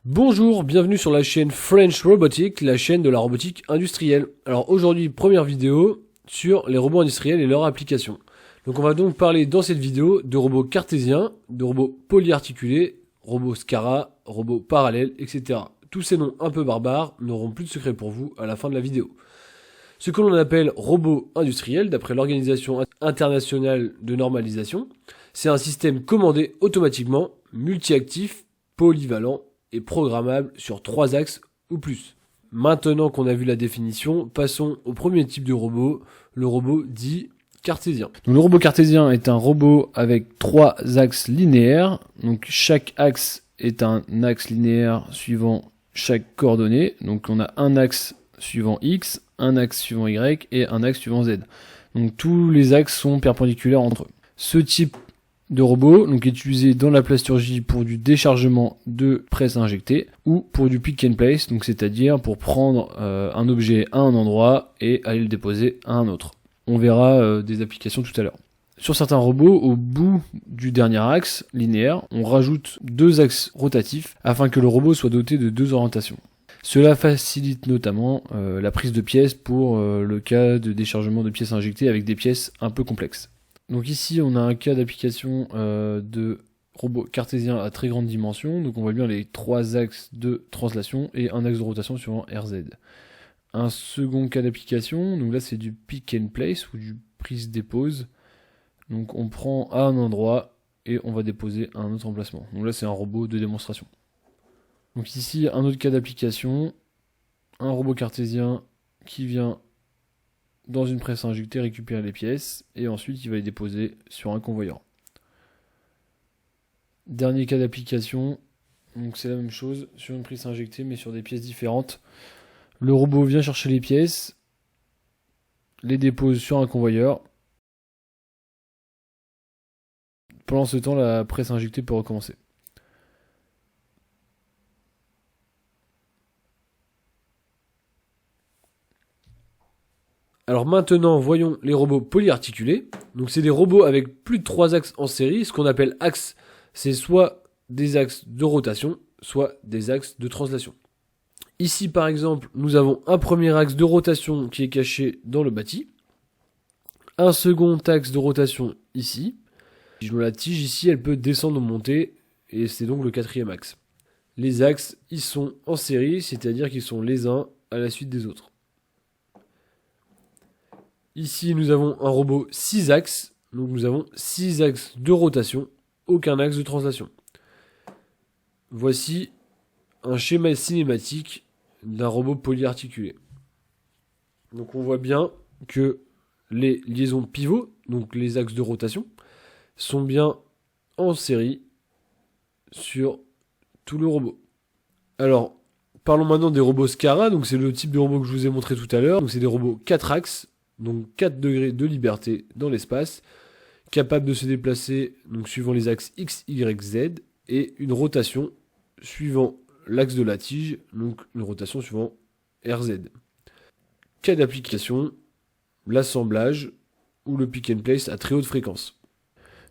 Bonjour, bienvenue sur la chaîne French Robotic, la chaîne de la robotique industrielle. Alors aujourd'hui, première vidéo sur les robots industriels et leurs applications. Donc on va donc parler dans cette vidéo de robots cartésiens, de robots polyarticulés, robots SCARA, robots parallèles, etc. Tous ces noms un peu barbares n'auront plus de secret pour vous à la fin de la vidéo. Ce que l'on appelle robots industriels, d'après l'Organisation internationale de normalisation, c'est un système commandé automatiquement, multi-actif, polyvalent, et programmable sur 3 axes ou plus. Maintenant qu'on a vu la définition, passons au premier type de robot, le robot dit cartésien. Donc, le robot cartésien est un robot avec 3 axes linéaires. Donc chaque axe est un axe linéaire suivant chaque coordonnée. Donc on a un axe suivant X, un axe suivant Y et un axe suivant Z. Donc tous les axes sont perpendiculaires entre eux. Ce type de robot donc est utilisé dans la plasturgie pour du déchargement de presse injectée ou pour du pick and place, donc c'est-à-dire pour prendre un objet à un endroit et aller le déposer à un autre. On verra des applications tout à l'heure. Sur certains robots, au bout du dernier axe linéaire, on rajoute 2 axes rotatifs afin que le robot soit doté de 2 orientations. Cela facilite notamment la prise de pièces pour le cas de déchargement de pièces injectées avec des pièces un peu complexes. Donc ici on a un cas d'application de robot cartésien à très grande dimension. Donc on voit bien les 3 axes de translation et un axe de rotation suivant RZ. Un second cas d'application, donc là c'est du pick and place ou du prise-dépose. Donc on prend à un endroit et on va déposer à un autre emplacement. Donc là c'est un robot de démonstration. Donc ici un autre cas d'application, un robot cartésien qui vient dans une presse injectée récupérer les pièces et ensuite il va les déposer sur un convoyeur. Dernier cas d'application, donc c'est la même chose sur une presse injectée mais sur des pièces différentes. Le robot vient chercher les pièces, les dépose sur un convoyeur. Pendant ce temps, la presse injectée peut recommencer. Alors maintenant, voyons les robots polyarticulés. Donc c'est des robots avec plus de 3 axes en série. Ce qu'on appelle axe, c'est soit des axes de rotation, soit des axes de translation. Ici par exemple, nous avons un premier axe de rotation qui est caché dans le bâti. Un second axe de rotation ici. Si je mets la tige ici, elle peut descendre ou monter, et c'est donc le 4e axe. Les axes, ils sont en série, c'est-à-dire qu'ils sont les uns à la suite des autres. Ici, nous avons un robot 6 axes. Donc nous avons 6 axes de rotation, aucun axe de translation. Voici un schéma cinématique d'un robot polyarticulé. Donc on voit bien que les liaisons pivots, donc les axes de rotation, sont bien en série sur tout le robot. Alors, parlons maintenant des robots SCARA. Donc c'est le type de robot que je vous ai montré tout à l'heure. Donc c'est des robots 4 axes. Donc 4 degrés de liberté dans l'espace, capable de se déplacer donc suivant les axes X, Y, Z, et une rotation suivant l'axe de la tige, donc une rotation suivant RZ. Cas d'application, l'assemblage ou le pick and place à très haute fréquence.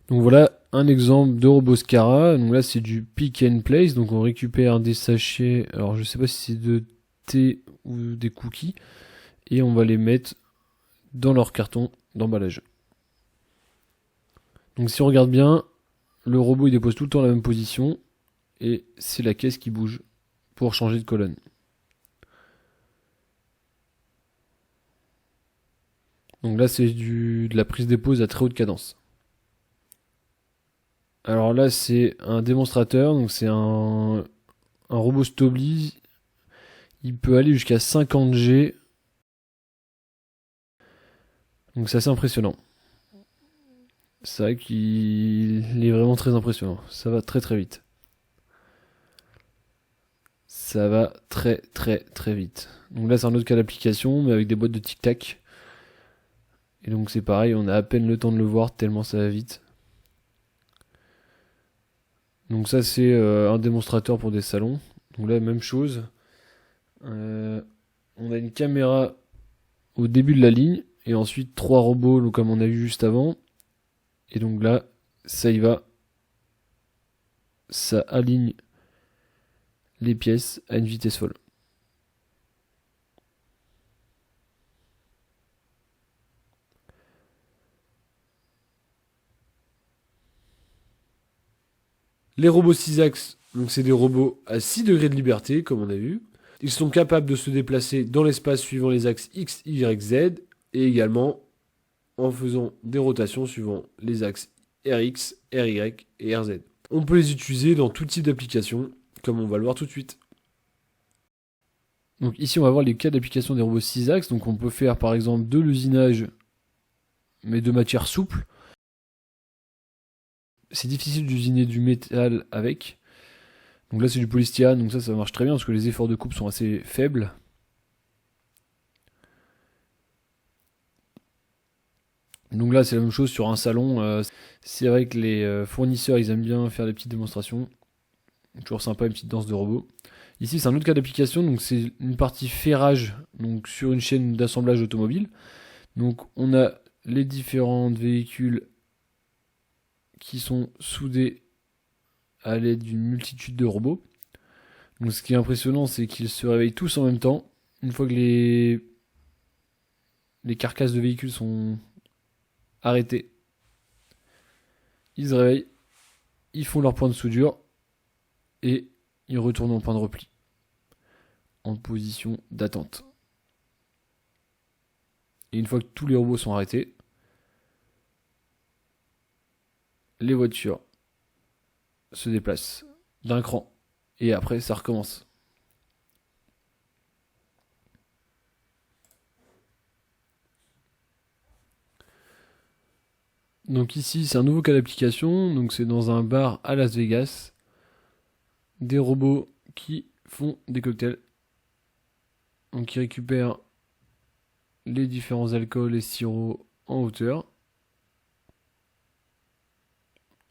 Donc voilà un exemple de robot SCARA. Donc là c'est du pick and place, donc on récupère des sachets, alors je sais pas si c'est de thé ou des cookies, et on va les mettre dans leur carton d'emballage. Donc si on regarde bien, le robot il dépose tout le temps la même position et c'est la caisse qui bouge pour changer de colonne. Donc là c'est de la prise dépose à très haute cadence. Alors là c'est un démonstrateur, donc c'est un robot Stobli. Il peut aller jusqu'à 50 G. Donc c'est assez impressionnant. C'est vrai qu'il est vraiment très impressionnant. Ça va très très vite. Ça va très très très vite. Donc là c'est un autre cas d'application, mais avec des boîtes de tic-tac. Et donc c'est pareil, on a à peine le temps de le voir tellement ça va vite. Donc ça c'est un démonstrateur pour des salons. Donc là même chose. On a une caméra au début de la ligne. Et ensuite 3 robots donc comme on a vu juste avant. Et donc là, ça y va. Ça aligne les pièces à une vitesse folle. Les robots 6 axes, donc c'est des robots à 6 degrés de liberté, comme on a vu. Ils sont capables de se déplacer dans l'espace suivant les axes X, Y, Z, et également en faisant des rotations suivant les axes RX, RY et RZ. On peut les utiliser dans tout type d'application, comme on va le voir tout de suite. Donc ici, on va voir les cas d'application des robots 6 axes. Donc on peut faire par exemple de l'usinage, mais de matière souple. C'est difficile d'usiner du métal avec. Donc là, c'est du polystyrène, donc ça marche très bien parce que les efforts de coupe sont assez faibles. Donc là, c'est la même chose sur un salon. C'est vrai que les fournisseurs, ils aiment bien faire des petites démonstrations. Toujours sympa, une petite danse de robots. Ici, c'est un autre cas d'application. Donc c'est une partie ferrage, donc sur une chaîne d'assemblage automobile. Donc on a les différents véhicules qui sont soudés à l'aide d'une multitude de robots. Donc ce qui est impressionnant, c'est qu'ils se réveillent tous en même temps. Une fois que les carcasses de véhicules sont arrêtées, ils se réveillent, ils font leur point de soudure et ils retournent en point de repli, en position d'attente. Et une fois que tous les robots sont arrêtés, les voitures se déplacent d'un cran et après ça recommence. Donc ici c'est un nouveau cas d'application, donc c'est dans un bar à Las Vegas, des robots qui font des cocktails, donc qui récupèrent les différents alcools et sirops en hauteur,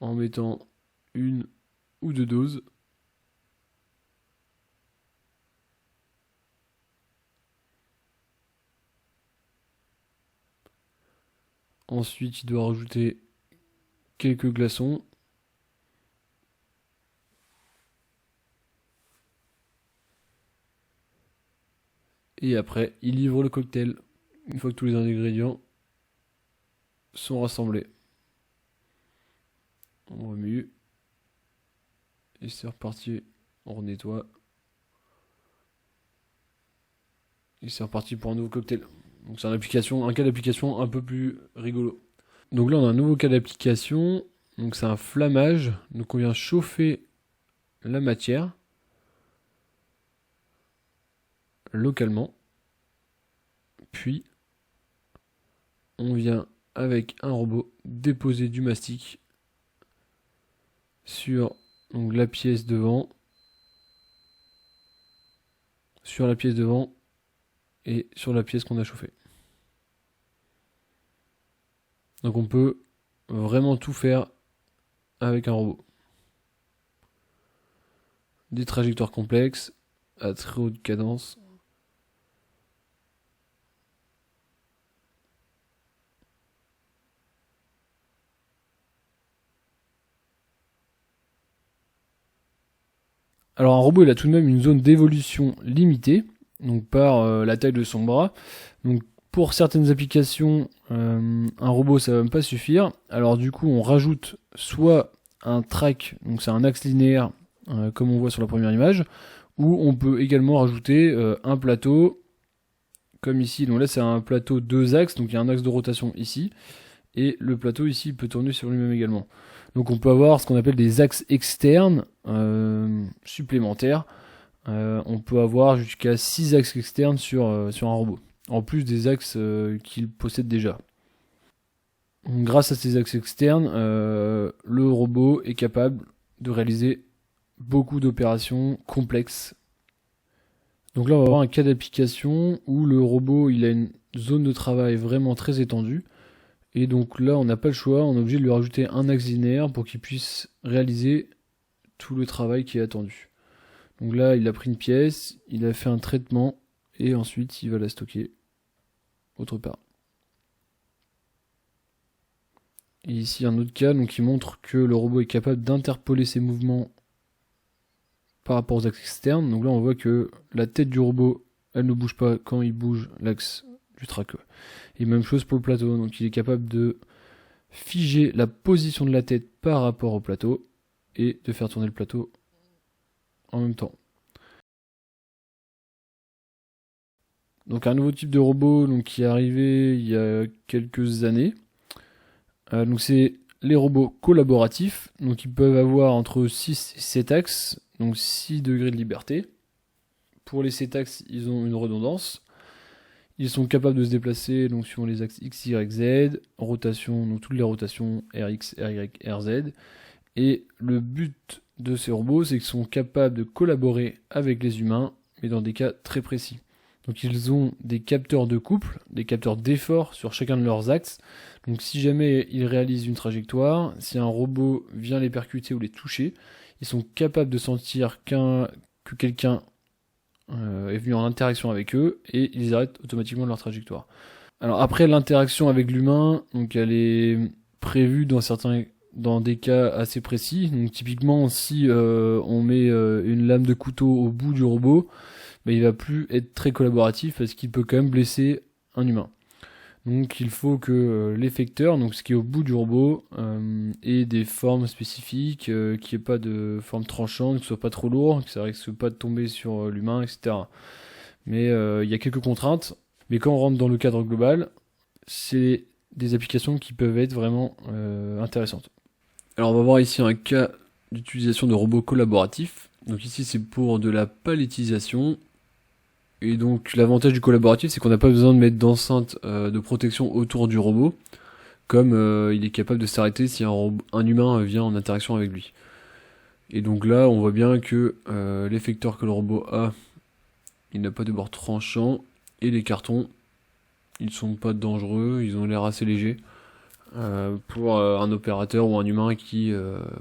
en mettant une ou deux doses. Ensuite, il doit rajouter quelques glaçons. Et après, il livre le cocktail une fois que tous les ingrédients sont rassemblés. On remue. Et c'est reparti. On nettoie. Et c'est reparti pour un nouveau cocktail. Donc c'est un cas d'application un peu plus rigolo. Donc là on a un nouveau cas d'application. Donc c'est un flammage. Donc on vient chauffer la matière localement. Puis on vient avec un robot déposer du mastic sur donc, la pièce devant. Sur la pièce devant et sur la pièce qu'on a chauffée. Donc on peut vraiment tout faire avec un robot. Des trajectoires complexes à très haute cadence. Alors un robot il a tout de même une zone d'évolution limitée, donc par la taille de son bras. Donc pour certaines applications, un robot ça va même pas suffire. Alors du coup on rajoute soit un track, donc c'est un axe linéaire comme on voit sur la première image, ou on peut également rajouter un plateau comme ici. Donc là c'est un plateau 2 axes, donc il y a un axe de rotation ici, et le plateau ici peut tourner sur lui-même également. Donc on peut avoir ce qu'on appelle des axes externes supplémentaires. On peut avoir jusqu'à 6 axes externes sur un robot, en plus des axes qu'il possède déjà. Donc, grâce à ces axes externes, le robot est capable de réaliser beaucoup d'opérations complexes. Donc là on va avoir un cas d'application où le robot il a une zone de travail vraiment très étendue. Et donc là, on n'a pas le choix, on est obligé de lui rajouter un axe linéaire pour qu'il puisse réaliser tout le travail qui est attendu. Donc là, il a pris une pièce, il a fait un traitement, et ensuite il va la stocker autre part. Et ici, un autre cas donc, qui montre que le robot est capable d'interpoler ses mouvements par rapport aux axes externes. Donc là, on voit que la tête du robot, elle ne bouge pas quand il bouge l'axe du tracker. Et même chose pour le plateau. Donc il est capable de figer la position de la tête par rapport au plateau et de faire tourner le plateau en même temps. Donc un nouveau type de robot donc, qui est arrivé il y a quelques années. Donc c'est les robots collaboratifs. Donc ils peuvent avoir entre 6 et 7 axes, donc 6 degrés de liberté. Pour les 7 axes, ils ont une redondance. Ils sont capables de se déplacer donc suivant les axes X, Y, Z, rotation, donc toutes les rotations RX, RY, RZ. Et le but de ces robots, c'est qu'ils sont capables de collaborer avec les humains, mais dans des cas très précis. Donc ils ont des capteurs de couple, des capteurs d'effort sur chacun de leurs axes. Donc si jamais ils réalisent une trajectoire, si un robot vient les percuter ou les toucher, ils sont capables de sentir que quelqu'un est venu en interaction avec eux et ils arrêtent automatiquement leur trajectoire. Alors après l'interaction avec l'humain, donc elle est prévue dans des cas assez précis. Donc typiquement si on met une lame de couteau au bout du robot, il va plus être très collaboratif parce qu'il peut quand même blesser un humain. Donc il faut que l'effecteur, donc ce qui est au bout du robot, ait des formes spécifiques, qu'il n'y ait pas de forme tranchante, que ce soit pas trop lourd, que ça risque pas de tomber sur l'humain, etc. Mais il y a quelques contraintes. Mais quand on rentre dans le cadre global, c'est des applications qui peuvent être vraiment intéressantes. Alors on va voir ici un cas d'utilisation de robots collaboratifs. Donc ici c'est pour de la palettisation. Et donc l'avantage du collaboratif, c'est qu'on n'a pas besoin de mettre d'enceinte de protection autour du robot, comme il est capable de s'arrêter si un humain vient en interaction avec lui. Et donc là, on voit bien que l'effecteur que le robot a, il n'a pas de bord tranchant, et les cartons, ils sont pas dangereux, ils ont l'air assez légers pour un opérateur ou un humain qui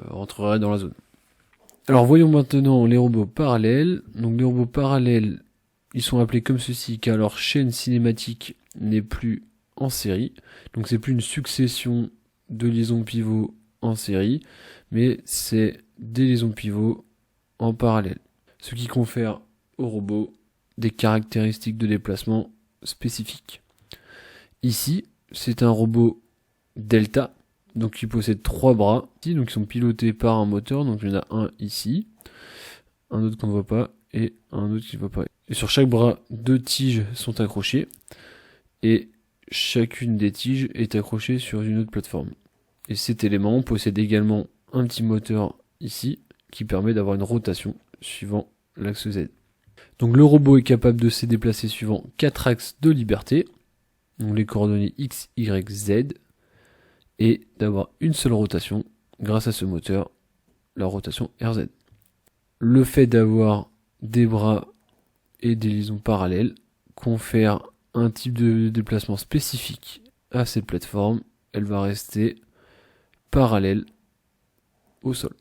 rentrerait dans la zone. Alors voyons maintenant les robots parallèles. Donc les robots parallèles, ils sont appelés comme ceci car leur chaîne cinématique n'est plus en série. Donc c'est plus une succession de liaisons pivots en série, mais c'est des liaisons pivots en parallèle. Ce qui confère au robot des caractéristiques de déplacement spécifiques. Ici, c'est un robot Delta, donc qui possède 3 bras, donc qui sont pilotés par un moteur. Donc il y en a un ici, un autre qu'on ne voit pas, et un autre qui ne voit pas. Et sur chaque bras, 2 tiges sont accrochées, et chacune des tiges est accrochée sur une autre plateforme. Et cet élément possède également un petit moteur ici, qui permet d'avoir une rotation suivant l'axe Z. Donc le robot est capable de se déplacer suivant 4 axes de liberté, donc les coordonnées X, Y, Z, et d'avoir une seule rotation grâce à ce moteur, la rotation RZ. Le fait d'avoir des bras et des liaisons parallèles confère un type de déplacement spécifique à cette plateforme. Elle va rester parallèle au sol.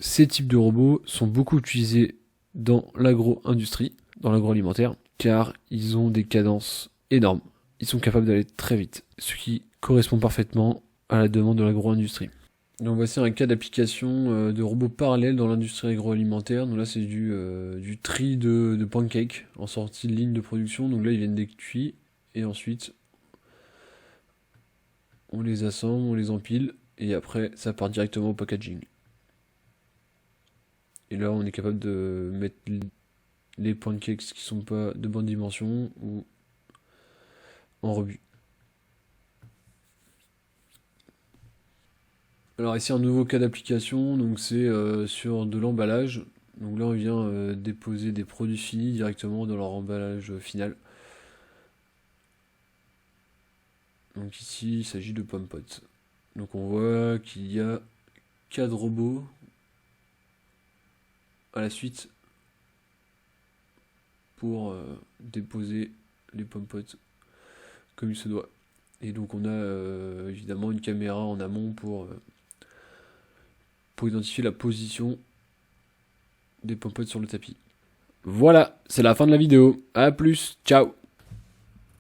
Ces types de robots sont beaucoup utilisés dans l'agro-industrie, dans l'agroalimentaire, car ils ont des cadences énormes. Ils sont capables d'aller très vite, ce qui correspond parfaitement à la demande de l'agro-industrie. Donc voici un cas d'application de robots parallèles dans l'industrie agroalimentaire. Donc là c'est du tri de pancakes en sortie de ligne de production. Donc là ils viennent d'être cuits et ensuite on les assemble, on les empile et après ça part directement au packaging. Et là on est capable de mettre les pancakes qui sont pas de bonne dimension ou en rebut. Alors ici un nouveau cas d'application, donc c'est sur de l'emballage. Donc là on vient déposer des produits finis directement dans leur emballage final. Donc ici il s'agit de pommes potes. Donc on voit qu'il y a 4 robots à la suite pour déposer les pommes potes comme il se doit. Et donc on a évidemment une caméra en amont pour identifier la position des pommes potes sur le tapis. Voilà, c'est la fin de la vidéo. A plus, ciao.